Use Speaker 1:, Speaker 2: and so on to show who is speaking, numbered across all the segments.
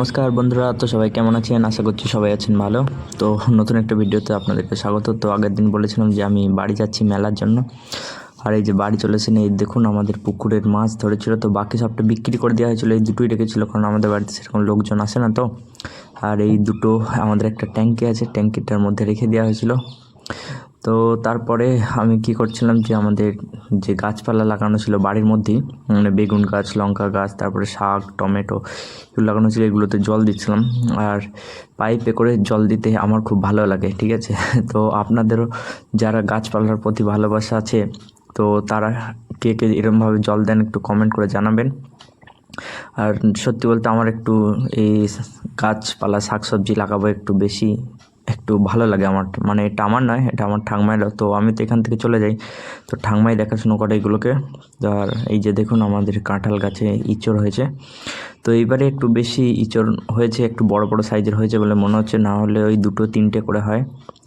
Speaker 1: নমস্কার বন্ধুরা, তো সবাই কেমন আছেন? আশা করছি সবাই আছেন ভালো। তো নতুন একটা ভিডিওতে আপনাদেরকে স্বাগত। তো আগের দিন বলেছিলাম যে আমি বাড়ি যাচ্ছি মেলার জন্য, আর এই যে বাড়ি চলেছেন। এই দেখুন আমাদের পুকুরের মাছ ধরেছিল, তো বাকি সবটা বিক্রি করে দেওয়া হয়েছিল, এই দুটোই রেখেছিল কারণ আমাদের বাড়িতে সেরকম লোকজন আসে না তো। আর এই দুটো আমাদের একটা ট্যাঙ্কি আছে, ট্যাঙ্কিটার মধ্যে রেখে দেওয়া হয়েছিল। তো তারপরে আমি কি করছিলাম যে আমাদের যে গাছপালা লাগানো ছিল বাড়ির মধ্যেই, মানে বেগুন গাছ, লঙ্কা গাছ, তারপরে শাক, টমেটো এগুলো লাগানো ছিল, এগুলোতে জল দিচ্ছিলাম। আর পাইপে করে জল দিতে আমার খুব ভালো লাগে, ঠিক আছে। তো আপনাদেরও যারা গাছপালার প্রতি ভালোবাসা আছে, তো তারা কে কে এরকমভাবে জল দেন একটু কমেন্ট করে জানাবেন। আর সত্যি বলতে আমার একটু এই গাছপালা শাকসবজি লাগাবো একটু ভালো লাগে আমার, মানে এটা আমার নয়, এটা আমার ঠাকমায়ের। তো আমি তো এখান থেকে চলে যাই, তো ঠাকমাই দেখাশুনো করে এগুলোকে। আর এই যে দেখুন আমাদের কাঁঠাল গাছে ইঁচড় হয়েছে, তো এইবারে একটু বেশি ইঁচড় হয়েছে, একটু বড় বড় সাইজের হয়েছে বলে মনে হচ্ছে, না হলে ওই 2-3টে করে হয়।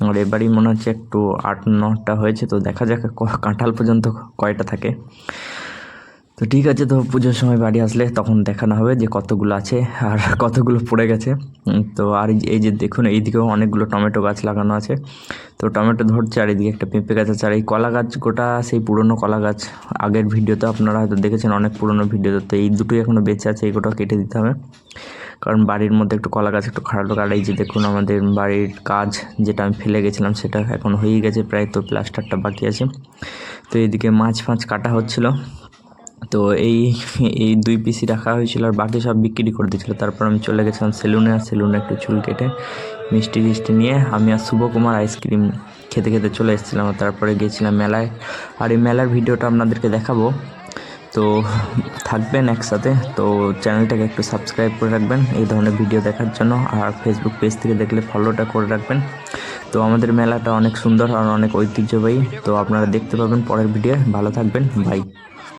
Speaker 1: আর এবারেই মনে হচ্ছে একটু 8-9টা হয়েছে, তো দেখা যাক কাঁঠাল পর্যন্ত কয়টা থাকে। তো ঠিক আছে, তো পুজোর সময় বাড়ি আসলে তখন দেখানো হবে যে কতগুলো আছে আর কতগুলো পড়ে গেছে। তো আর এই যে দেখুন এইদিকেও অনেকগুলো টমেটো গাছ লাগানো আছে, তো টমেটো ধরছে। আর এইদিকে একটা পেঁপে গাছ আছে, আর এই কলা গাছ গোটা সেই পুরনো কলা গাছ, আগের ভিডিওতে আপনারা হয়তো দেখেছেন, অনেক পুরনো ভিডিওতে। তো এই দুটোই এখনও বেঁচে আছে, এইগুলো কেটে দিতে হবে কারণ বাড়ির মধ্যে একটু কলা গাছ একটু খারাপ লাগে। আর এই যে দেখুন আমাদের বাড়ির কাজ যেটা আমি ফেলে গেছিলাম সেটা এখন হয়েই গেছে প্রায়, তো প্লাস্টারটা বাকি আছে। তো এইদিকে মাছ কাটা হচ্ছিলো। তো এই 2 পিসি রাখা হয়েছিল আর বাকি সব বিক্রি করে দিয়েছিল। তারপর আমি চলে গেছিলাম সেলুনে, আর সেলুনে একটু চুল কেটে মিষ্টি নিয়ে আমি আর শুভকুমার আইসক্রিম খেতে খেতে চলে এসেছিলাম। তারপরে গিয়েছিলাম মেলায়, আর এই মেলার ভিডিওটা আপনাদেরকে দেখাবো। তো থাকবেন একসাথে, তো চ্যানেলটাকে একটু সাবস্ক্রাইব করে রাখবেন এই ধরনের ভিডিও দেখার জন্য, আর ফেসবুক পেজ থেকে দেখলে ফলোটা করে রাখবেন। তো আমাদের মেলাটা অনেক সুন্দর আর অনেক ঐতিহ্যবাহী, তো আপনারা দেখতে পাবেন পরের ভিডিও। ভালো থাকবেন, বাই।